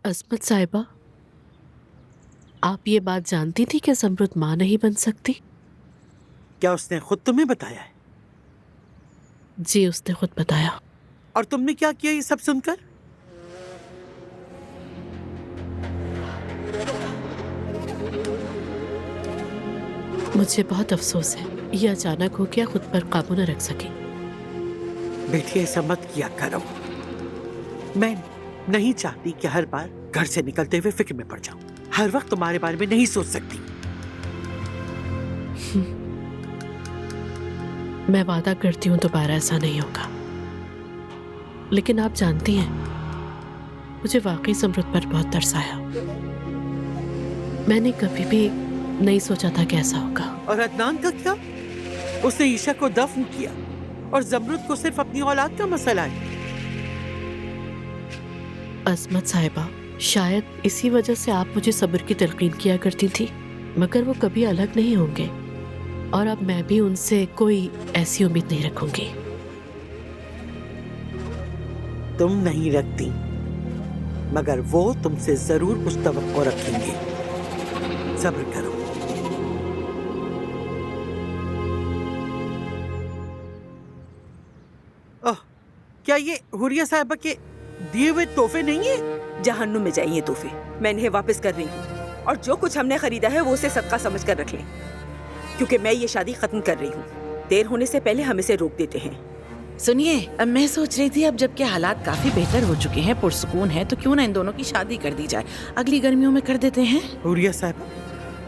अस्मत साहिबा, आप ये बात जानती थी कि ज़मरुद माँ नहीं बन सकती? क्या उसने खुद तुम्हें बताया है? जी, उसने खुद बताया। और तुमने क्या किया ये सब सुनकर? मुझे बहुत अफसोस है, ये अचानक हो गया, खुद पर काबू न रख सकी। बेटी, ऐसा मत किया करो। मैं नहीं चाहती कि हर बार घर से निकलते हुए फिक्र में पड़ जाऊं। हर वक्त तुम्हारे बारे में नहीं सोच सकती। मैं वादा करती हूँ दोबारा ऐसा नहीं होगा। लेकिन आप जानती हैं, मुझे वाकई ज़मरुद पर बहुत तरस आया। मैंने कभी भी नहीं सोचा था कि ऐसा होगा। और अदनान का क्या? उसने ईशा को दफन किया और ज़मरुद को सिर्फ अपनी औलाद का मसला है। अस्मत साहिबा, शायद इसी वजह से आप मुझे सब्र की तलकीन किया करती थी, मगर वो कभी अलग नहीं होंगे और अब मैं भी उनसे कोई ऐसी उम्मीद नहीं रखूंगी। तुम नहीं रखती, मगर वो तुमसे जरूर कुछ तवक्को रखेंगे। सब्र करो। ओह, क्या ये हुरिया साहिबा के दिए हुए तोहफे नहीं है? जहन्नुम में जाइए तोहफे, मैं इन्हें वापस कर रही हूँ और जो कुछ हमने खरीदा है वो उसे सदका समझ कर रख लें, क्योंकि मैं ये शादी खत्म कर रही हूँ। देर होने से पहले हम इसे रोक देते हैं। सुनिए, अब मैं सोच रही थी अब जबकि हालात काफी बेहतर हो चुके हैं, पुरसुकून है, तो क्यों ना इन दोनों की शादी कर दी जाए। अगली गर्मियों में कर देते हैं। हुरिया साहिबा,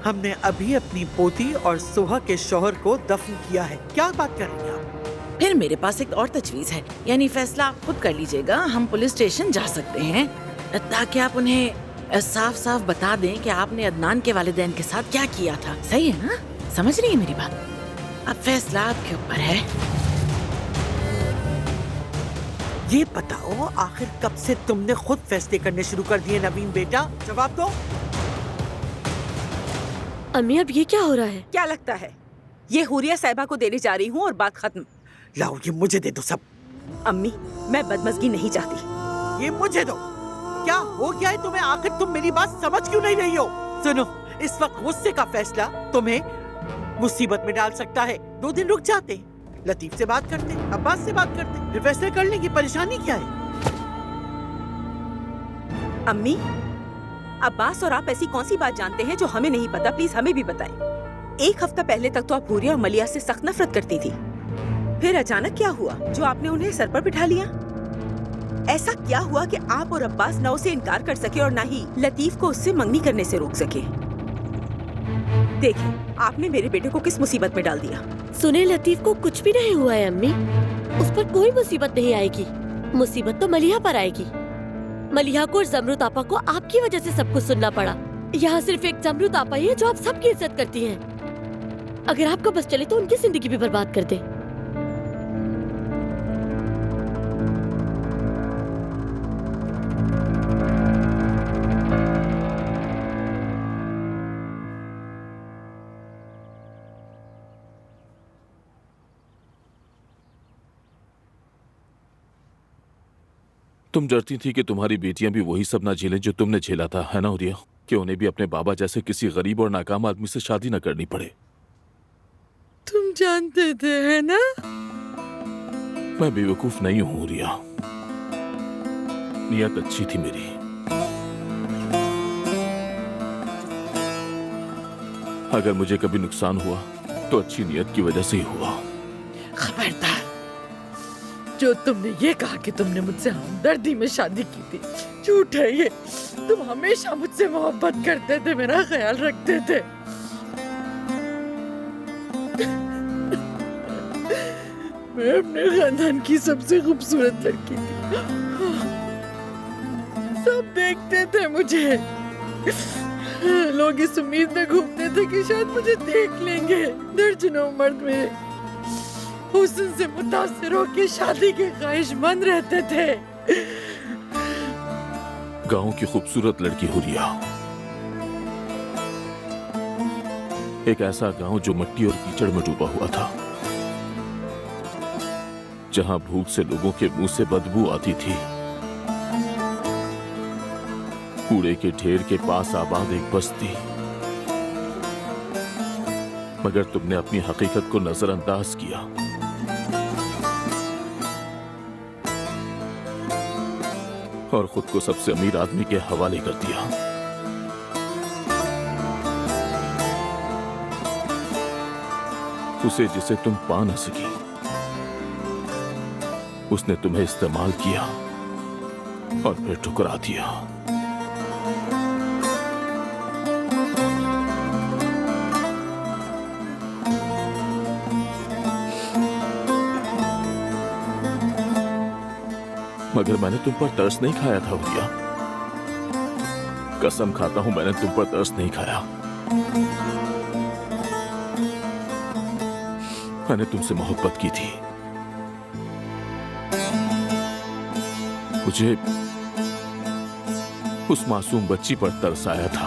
हमने अभी अपनी पोती और सोहा के शौहर को दफन किया है। क्या बात कर रही हैं आप? फिर मेरे पास एक और तजवीज है, यानी फैसला आप खुद कर लीजिएगा। हम पुलिस स्टेशन जा सकते हैं ताकि आप उन्हें साफ साफ बता दें कि आपने अदनान के वालिदैन के साथ क्या किया था। सही है ना? समझ रही है मेरी बात? अब फैसला आपके ऊपर है। ये बताओ, आखिर कब से तुमने खुद फैसले करने शुरू कर दिए नवीन बेटा? जवाब दो। अम्मी, अब ये क्या हो रहा है? क्या लगता है ये हुरिया साहिबा को देने जा रही हूँ और बात खत्म। लाओ, ये मुझे दे दो सब। अम्मी, मैं बदमज़गी नहीं चाहती। ये मुझे दो। क्या हो गया है तुम्हें? आखिर तुम मेरी बात समझ क्यों नहीं रही हो? सुनो, इस वक्त गुस्से का फैसला तुम्हें मुसीबत में डाल सकता है। 2 दिन रुक जाते, लतीफ से बात करते, अब्बास से बात करते, फिर फैसले कर लेंगे। परेशानी क्या है? अम्मी, अब्बास और आप ऐसी कौन सी बात जानते हैं जो हमें नहीं पता? प्लीज हमें भी बताएं। 1 हफ्ता पहले तक तो आप हुरिया और मलिया से सख्त नफरत करती थी, फिर अचानक क्या हुआ जो आपने उन्हें सर पर बिठा लिया? ऐसा क्या हुआ कि आप और अब्बास न उसे इनकार कर सके और न ही लतीफ को उससे मंगनी करने से रोक सके? देखिए, आपने मेरे बेटे को किस मुसीबत में डाल दिया। सुने, लतीफ को कुछ भी नहीं हुआ है अम्मी। उस पर कोई मुसीबत नहीं आएगी। मुसीबत तो मलिहा पर आएगी। मलिहा को और ज़मरुद आपा को आपकी वजह से सब कुछ सुनना पड़ा। यहाँ सिर्फ एक ज़मरुद आपा ही है जो आप सबकी इज्जत करती हैं। अगर आपको बस चले तो उनकी जिंदगी भी बर्बाद कर दे। तुम डरती थी कि तुम्हारी बेटियां भी वही सब ना झेलें जो तुमने झेला था, है ना हुरिया? कि उन्हें भी अपने बाबा जैसे किसी गरीब और नाकाम आदमी से शादी न करनी पड़े। तुम जानते थे, है ना? मैं बेवकूफ नहीं हूं हुरिया, नियत अच्छी थी मेरी। अगर मुझे कभी नुकसान हुआ तो अच्छी नियत की वजह से ही हुआ। खबरदार, जो तुमने ये कहा कि तुमने मुझसे हमदर्दी में शादी की थी, झूठ है ये। तुम हमेशा मुझसे मोहब्बत करते थे, मेरा ख्याल रखते थे। मैं अपने खानदान की सबसे खूबसूरत लड़की थी। सब देखते थे मुझे। लोग इस उम्मीद में घूमते थे कि शायद मुझे देख लेंगे। दर्जनों मर्द मेरे हुस्न से मुतासिर होकर शादी के ख्वाहिशमंद रहते थे। गांव की खूबसूरत लड़की हुरिया, एक ऐसा गांव जो मिट्टी और कीचड़ में डूबा हुआ था, जहां भूख से लोगों के मुंह से बदबू आती थी कूड़े के ढेर के पास आबाद एक बस्ती, मगर तुमने अपनी हकीकत को नजरअंदाज किया। और खुद को सबसे अमीर आदमी के हवाले कर दिया। उसे जिसे तुम पा न सकी, उसने तुम्हें इस्तेमाल किया और फिर ठुकरा दिया। मगर मैंने तुम पर तरस नहीं खाया था हुरिया। कसम खाता हूं मैंने तुम पर तरस नहीं खाया। मैंने तुमसे मोहब्बत की थी। मुझे उस मासूम बच्ची पर तरस आया था,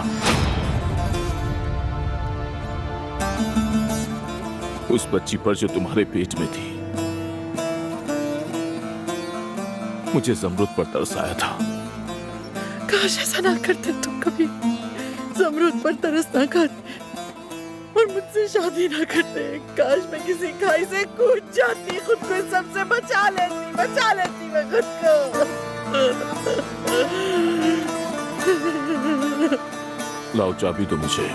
उस बच्ची पर जो तुम्हारे पेट में थी। मुझे जमरुद पर तरस आया था। काश ऐसा ना करते तुम कभी, जमरुद पर तरस ना खाते और मुझसे शादी ना करते। काश मैं किसी खाई से कूद जाती, खुद को इस सबसे बचा लेती मैं खुद को। लाओ चाबी दो मुझे।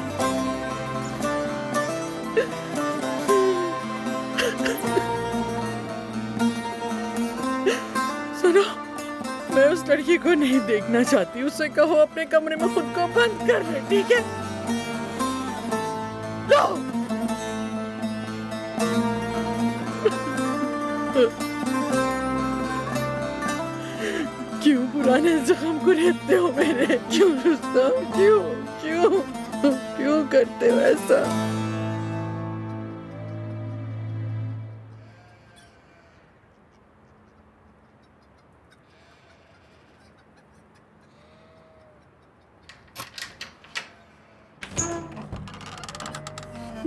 सुनो, मैं उस लड़की को नहीं देखना चाहती। उससे कहो अपने कमरे में खुद को बंद कर ले, ठीक है? लो। क्यों पुराने जख्म को रेतते हो मेरे? क्यों रुस्तम? क्यों क्यों क्यों करते हो ऐसा?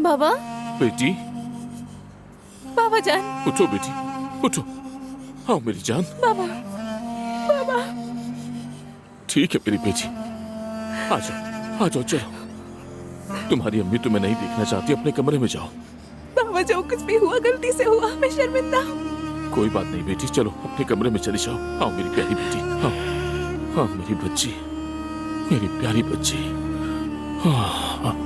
बाबा, बेटी बाबा जान, उठो बेटी, उठो। आओ मेरी जान। बाबा, बाबा। ठीक है मेरी बेटी, आ जाओ, आ जाओ, चलो। तुम्हारी अम्मी तुम्हें नहीं देखना चाहती, अपने कमरे में जाओ। बाबा जो कुछ भी हुआ गलती से हुआ, मैं शर्मिंदा हूँ। कोई बात नहीं बेटी, चलो अपने कमरे में चली जाओ। आओ मेरी प्यारी बेटी, आओ। हाँ मेरी बच्ची, मेरी प्यारी बच्ची। हाँ।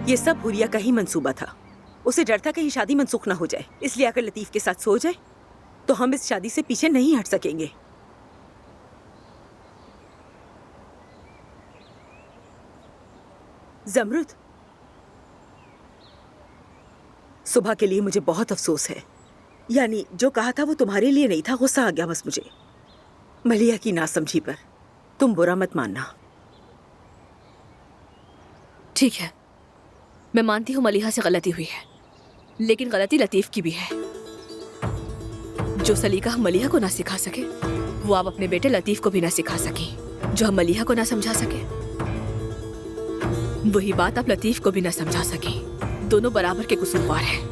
ये सब हुरिया का ही मंसूबा था। उसे डर था कहीं शादी मनसूख ना हो जाए, इसलिए अगर लतीफ के साथ सो जाए तो हम इस शादी से पीछे नहीं हट सकेंगे। जमरुद, सुबह के लिए मुझे बहुत अफसोस है। यानी जो कहा था वो तुम्हारे लिए नहीं था, गुस्सा आ गया बस मुझे। मलिया की नासमझी पर तुम बुरा मत मानना। ठीक है, मैं मानती हूँ मलिहा से गलती हुई है, लेकिन गलती लतीफ की भी है। जो सलीका हम मलिहा को ना सिखा सके, वो आप अपने बेटे लतीफ को भी ना सिखा सकी। जो हम मलिहा को ना समझा सके, वही बात आप लतीफ को भी ना समझा सकी। दोनों बराबर के कसूरवार हैं।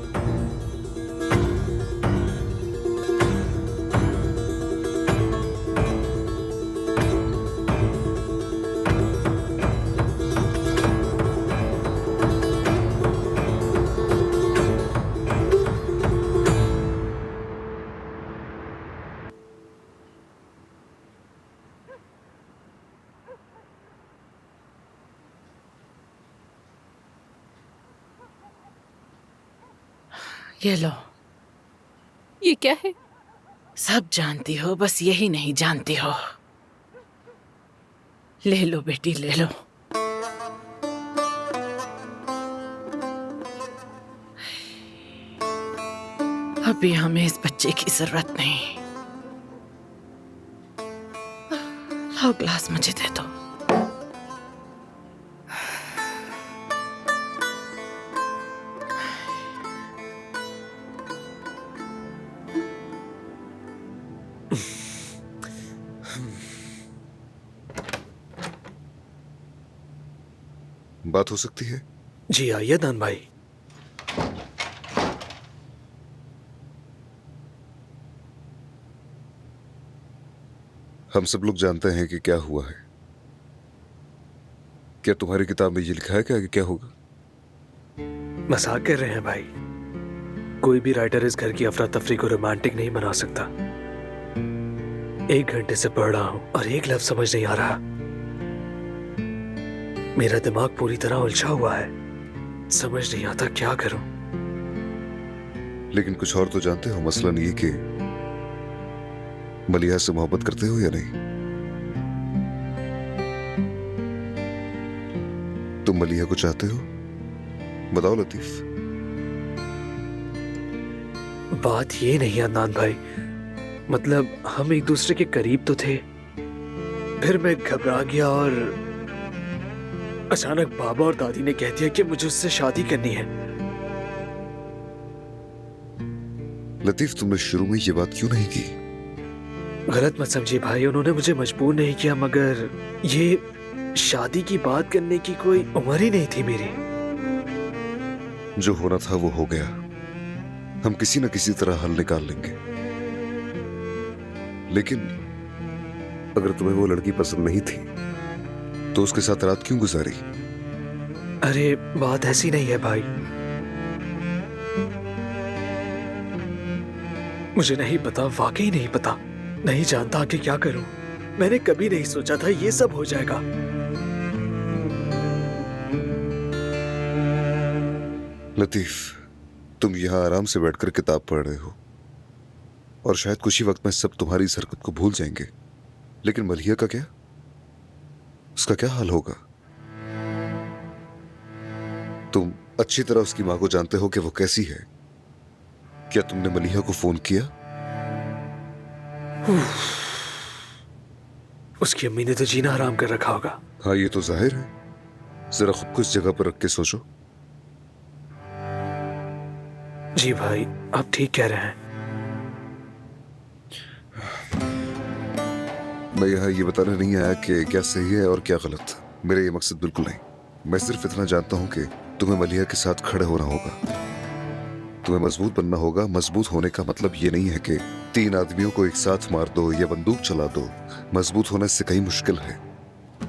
ये लो। ये क्या है? सब जानती हो, बस यही नहीं जानती हो। ले लो बेटी, ले लो। अभी हमें इस बच्चे की जरूरत नहीं। लो ग्लास मुझे दे दो। बात हो सकती है? जी आइए दान भाई। हम सब लोग जानते हैं कि क्या हुआ है। क्या तुम्हारी किताब में ये लिखा है क्या कि क्या होगा? मजाक कर रहे हैं भाई। कोई भी राइटर इस घर की अफरा तफरी को रोमांटिक नहीं बना सकता। 1 घंटे से पढ़ रहा हूं और एक लफ्ज समझ नहीं आ रहा। मेरा दिमाग पूरी तरह उलझा हुआ है, समझ नहीं आता क्या करूं। लेकिन कुछ और तो जानते हो, मसलन ये कि मलिहा से मोहब्बत करते हो या नहीं? तुम मलिहा को चाहते हो? बताओ लतीफ। बात ये नहीं अदनान भाई, मतलब हम एक दूसरे के करीब तो थे, फिर मैं घबरा गया और अचानक बाबा और दादी ने कह दिया कि मुझे उससे शादी करनी है। लतीफ, तुमने शुरू में ये बात क्यों नहीं की? गलत मत समझिए भाई, उन्होंने मुझे मजबूर नहीं किया, मगर ये शादी की बात करने की कोई उम्र ही नहीं थी मेरी। जो होना था वो हो गया। हम किसी न किसी तरह हल निकाल लेंगे। लेकिन अगर तुम्हें वो लड़की पसंद नहीं थी तो उसके साथ रात क्यों गुजारी? अरे बात ऐसी नहीं है भाई, मुझे नहीं पता, वाकई नहीं पता, नहीं जानता कि क्या करूं। मैंने कभी नहीं सोचा था ये सब हो जाएगा। लतीफ, तुम यहाँ आराम से बैठकर किताब पढ़ रहे हो और शायद कुछ ही वक्त में सब तुम्हारी इस हरकत को भूल जाएंगे। लेकिन मलिहा का क्या? उसका क्या हाल होगा? तुम अच्छी तरह उसकी मां को जानते हो कि वो कैसी है। क्या तुमने मलिहा को फोन किया? उसकी अम्मी ने तो जीना हराम कर रखा होगा। हाँ, ये तो जाहिर है। जरा खुद को इस जगह पर रख के सोचो। जी भाई, आप ठीक कह रहे हैं। मैं यहाँ ये बताने नहीं आया कि क्या सही है और क्या गलत। मेरा ये मकसद बिल्कुल नहीं। मैं सिर्फ इतना जानता हूँ कि तुम्हें मलिहा के साथ खड़े होना होगा। तुम्हें मजबूत बनना होगा। मजबूत होने का मतलब ये नहीं है कि 3 आदमियों को एक साथ मार दो या बंदूक चला दो। मजबूत होने से कहीं मुश्किल है।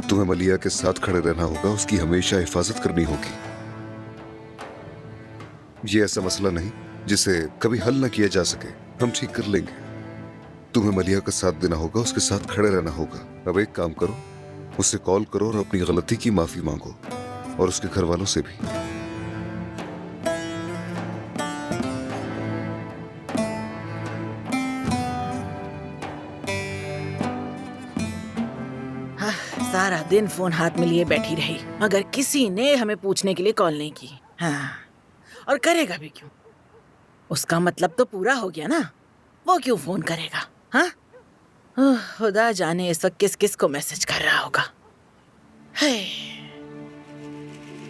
तुम्हें मलिहा के साथ खड़े रहना होगा, उसकी हमेशा हिफाजत करनी होगी। ये ऐसा मसला नहीं जिसे कभी हल न किया जा सके। हम ठीक कर लेंगे। तुम्हें मलिहा का साथ देना होगा, उसके साथ खड़े रहना होगा। अब एक काम करो, उसे कॉल करो और अपनी गलती की माफी मांगो, और उसके घर वालों से भी। सारा दिन फोन हाथ में लिए बैठी रही, मगर किसी ने हमें पूछने के लिए कॉल नहीं की। हाँ, और करेगा भी क्यों? उसका मतलब तो पूरा हो गया ना। वो क्यों फोन करेगा? हाँ, खुदा जाने इस वक्त किस किस को मैसेज कर रहा होगा। है,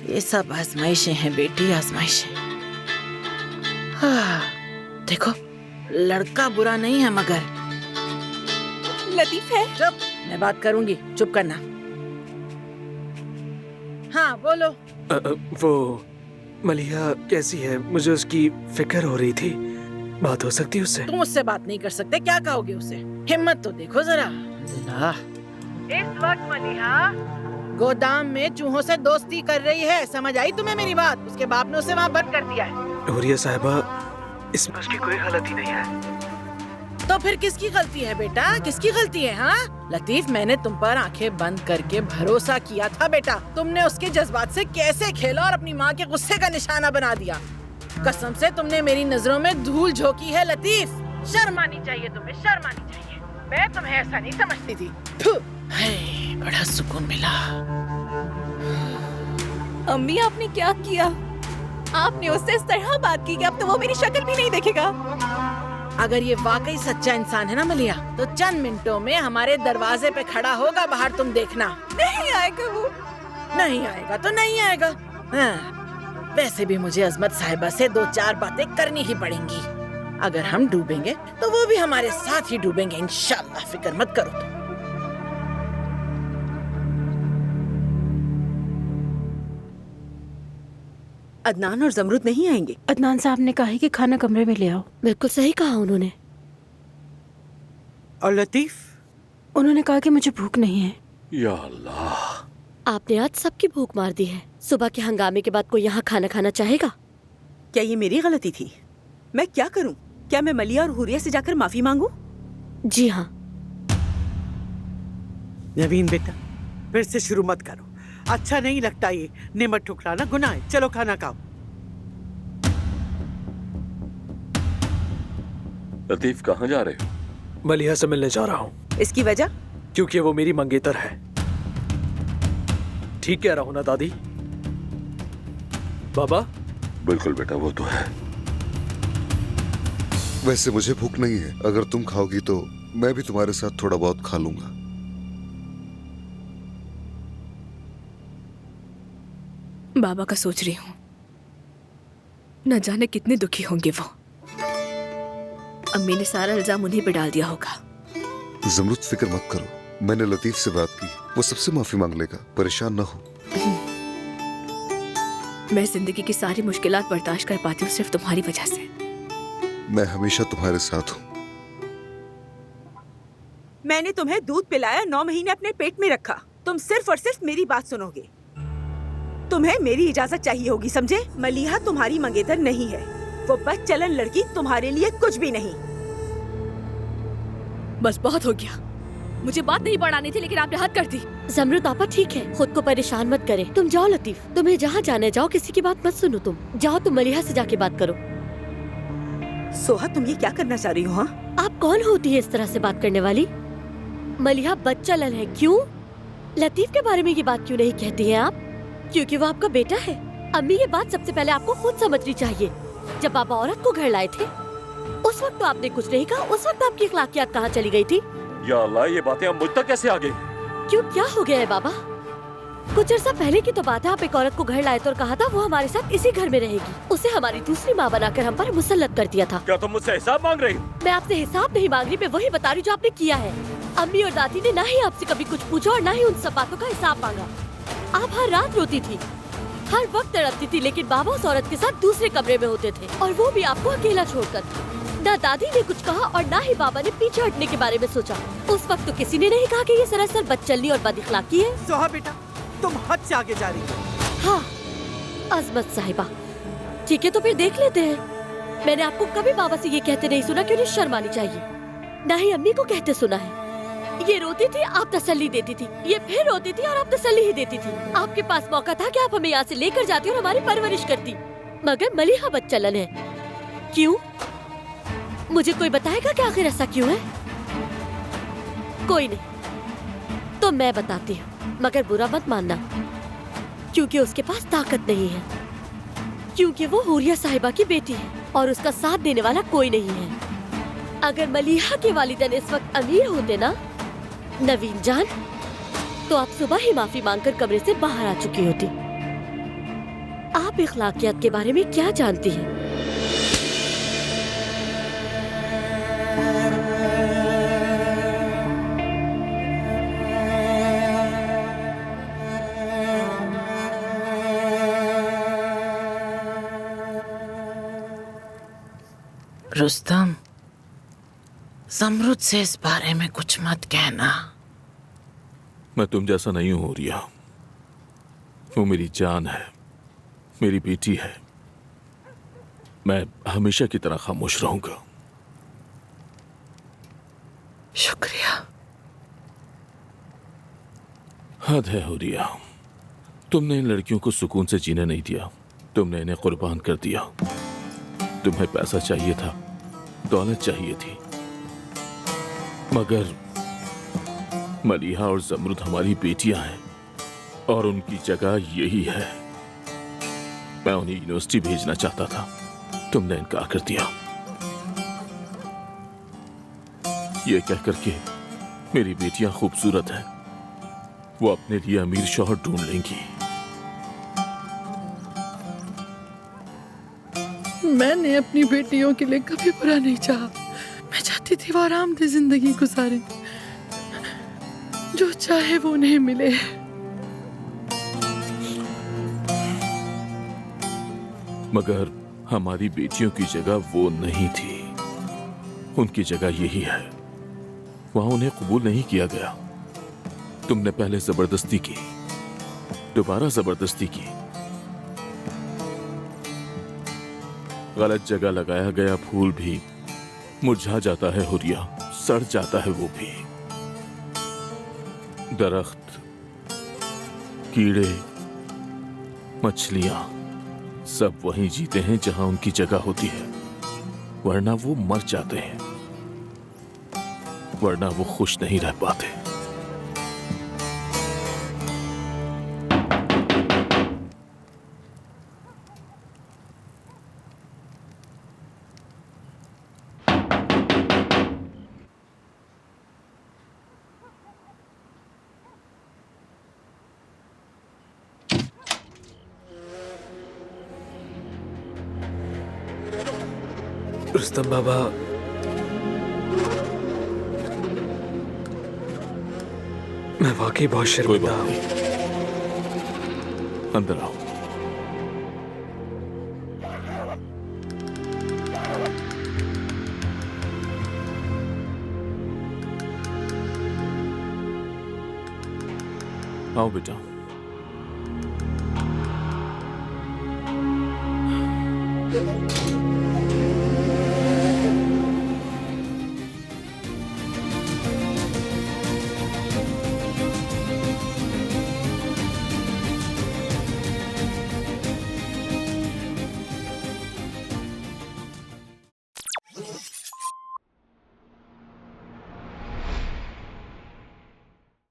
ये सब आजमाइशें हैं बेटी, आजमाइशें। हाँ, देखो, लड़का बुरा नहीं है, मगर लतीफ है। चुप, मैं बात करूंगी, चुप करना। हाँ बोलो। वो मलिहा कैसी है? मुझे उसकी फिक्र हो रही थी। बात हो सकती है उससे? तुम उससे बात नहीं कर सकते, क्या कहोगे उसे? हिम्मत तो देखो जरा। इस वक्त मलिहा गोदाम में चूहों से दोस्ती कर रही है। समझ आई तुम्हें मेरी बात? उसके बाप ने उसे वहाँ बंद कर दिया है। हुरिया साहिबा, इसमें उसकी कोई गलती नहीं है। तो फिर किसकी गलती है बेटा? किसकी गलती है? हाँ लतीफ, मैंने तुम पर आंखें बंद करके भरोसा किया था बेटा। तुमने उसके जज्बात से कैसे खेला और अपनी माँ के गुस्से का निशाना बना दिया। कसम से तुमने मेरी नजरों में धूल झोंकी है लतीफ। शर्म आनी चाहिए तुम्हें, शर्म आनी चाहिए। मैं तुम्हें ऐसा नहीं समझती थी। बड़ा सुकून मिला। अम्मी, आपने क्या किया? आपने उससे इस तरह बात की कि अब तो वो मेरी शक्ल भी नहीं देखेगा। अगर ये वाकई सच्चा इंसान है ना मलिहा, तो चंद मिनटों में हमारे दरवाजे पे खड़ा होगा बाहर, तुम देखना। नहीं आएगा वो। नहीं आएगा तो नहीं आएगा। हाँ, वैसे भी मुझे अजमत साहिबा से 2-4 बातें करनी ही पड़ेंगी। अगर हम डूबेंगे तो वो भी हमारे साथ ही डूबेंगे इंशाल्लाह, फिक्र मत करो तुम। अदनान और जमरुद नहीं आएंगे। अदनान साहब ने कहा है कि खाना कमरे में ले आओ। बिल्कुल सही कहा उन्होंने। और लतीफ, उन्होंने कहा कि मुझे भूख नहीं है। या अल्लाह, आपने आज सबकी भूख मार दी है। सुबह के हंगामे के बाद कोई यहाँ खाना खाना चाहेगा? क्या ये मेरी गलती थी? मैं क्या करूं? क्या मैं मलिया और हुरिया से जाकर माफी मांगू? जी हाँ। नवीन बेटा, फिर से शुरू मत करो। अच्छा नहीं लगता ये नेमत ठुकराना, गुनाह है। चलो खाना खाओ। लतीफ कहाँ जा रहे हो? मलिहा से मिलने जा रहा हूँ। इसकी वजह? क्योंकि वो मेरी मंगेतर है। ठीक कह रहा हूँ ना दादी? बाबा? बिल्कुल बेटा, वो तो है। वैसे मुझे भूख नहीं है, अगर तुम खाओगी तो मैं भी तुम्हारे साथ थोड़ा बहुत खा लूंगा। बाबा का सोच रही हूँ, न जाने कितने दुखी होंगे वो। अम्मी ने सारा इल्जाम उन्हीं पे डाल दिया होगा। जमरुद, फिक्र मत करो, मैंने लतीफ से बात की, वो सबसे माफी मांग लेगा, परेशान ना हो। मैं जिंदगी की सारी मुश्किलात बर्दाश्त कर पाती हूँ सिर्फ तुम्हारी वजह से। मैं हमेशा तुम्हारे साथ हूँ। मैंने तुम्हें दूध पिलाया, 9 महीने अपने पेट में रखा। तुम सिर्फ और सिर्फ मेरी बात सुनोगे। तुम्हें मेरी इजाजत चाहिए होगी, समझे? मलिहा तुम्हारी मंगेतर नहीं है। वो बदचलन लड़की तुम्हारे लिए कुछ भी नहीं। बस बहुत हो गया। मुझे बात नहीं बढ़ानी थी, लेकिन आपने हद कर दी। जमरुद आपा ठीक है, खुद को परेशान मत करें। तुम जाओ लतीफ, तुम्हें जहाँ जाना जाओ, किसी की बात मत सुनो। तुम जाओ, तुम मलिहा से जाके बात करो। सोहा, तुम ये क्या करना चाह रही हो? हाँ, आप कौन होती है इस तरह से बात करने वाली? मलिहा बदचलन है। क्यों? लतीफ के बारे में ये बात क्यों नहीं कहती हैं आप? क्योंकि वो आपका बेटा है। अम्मी, ये बात सबसे पहले आपको खुद समझनी चाहिए। जब पापा औरत को घर लाए थे उस वक्त तो आपने कुछ नहीं कहा। उस वक्त आपकी अखलाकियात कहाँ चली गई थी? या अल्लाह, ये बातें अब मुझ तक कैसे आ गई? क्यों, क्या हो गया है बाबा? कुछ अर्सा पहले की तो बात है, आप एक औरत को घर लाए थे और कहा था वो हमारे साथ इसी घर में रहेगी। उसे हमारी दूसरी माँ बनाकर हम पर मुसल्लत कर दिया था। क्या तुम मुझसे हिसाब मांग रही हो? मैं आपसे हिसाब नहीं मांग रही, मैं वही बता रही जो आपने किया है। अम्मी और दादी ने ना ही आपसे कभी कुछ पूछा और ना ही उन सब बातों का हिसाब मांगा। आप हर रात रोती थी, हर वक्त तड़पती थी, लेकिन बाबा उस औरत के साथ दूसरे कमरे में होते थे, और वो भी आपको अकेला छोड़कर। ना दादी ने कुछ कहा और ना ही बाबा ने पीछे हटने के बारे में सोचा। उस वक्त तो किसी ने नहीं कहा कि ये सरासर बदचलनी और बदअखलाकी है। सोहा बेटा, तुम हद से आगे जा रही हो। हाँ, अजमत साहिबा, ठीक है तो फिर देख लेते हैं। मैंने आपको कभी बाबा से ये कहते नहीं सुना कि उन्हें शर्म आनी चाहिए, ना ही अम्मी को कहते सुना है। ये रोती थी, आप तसल्ली देती थी, ये फिर रोती थी और आप तसल्ली ही देती थी। आपके पास मौका था कि आप हमें यहाँ से लेकर जाती और हमारी परवरिश करती, मगर मलिहा बदचलन है। क्यों? मुझे कोई बताएगा कि आखिर ऐसा क्यों है? कोई नहीं, तो मैं बताती हूँ, मगर बुरा मत मानना, क्योंकि उसके पास ताकत नहीं है, क्योंकि वो हुरिया साहिबा की बेटी है और उसका साथ देने वाला कोई नहीं है। अगर मलिहा के वालिदैन इस वक्त अमीर होते ना नवीन जान, तो आप सुबह ही माफी मांगकर कमरे से बाहर आ चुकी होती। आप इखलाकियात के बारे में क्या जानती हैं? रुस्तम, जमरुद से इस बारे में कुछ मत कहना। मैं तुम जैसा नहीं हूं रिया। वो मेरी जान है, मेरी बेटी है। मैं हमेशा की तरह खामोश रहूंगा। शुक्रिया। हद है हुरिया, तुमने इन लड़कियों को सुकून से जीने नहीं दिया, तुमने इन्हें कुर्बान कर दिया। तुम्हें पैसा चाहिए था, दौलत चाहिए थी, मगर मलिहा और जमरुद हमारी बेटियां हैं और उनकी जगह यही है। मैं उन्हें यूनिवर्सिटी भेजना चाहता था, तुमने इनकार कर दिया। ये कहकर के मेरी बेटियां खूबसूरत हैं, वो अपने लिए अमीर शौहर ढूंढ लेंगी। मैंने अपनी बेटियों के लिए कभी बुरा नहीं चाहा। मैं चाहती थी वो आरामदेह जिंदगी गुजारे, जो चाहे वो उन्हें मिले। मगर हमारी बेटियों की जगह वो नहीं थी, उनकी जगह यही है। वहां उन्हें कबूल नहीं किया गया। तुमने पहले जबरदस्ती की, दोबारा जबरदस्ती की। गलत जगह लगाया गया फूल भी मुरझा जाता है हुरिया, सड़ जाता है वो भी। दरख्त, कीड़े, मछलियां सब वहीं जीते हैं जहां उनकी जगह होती है, वरना वो मर जाते हैं, वरना वो खुश नहीं रह पाते। रुस्तम बाबा, मैं वाकई बहुत कोई शर्मिंदा बात हूँ। नहीं, अंदर आओ। आओ बेटा।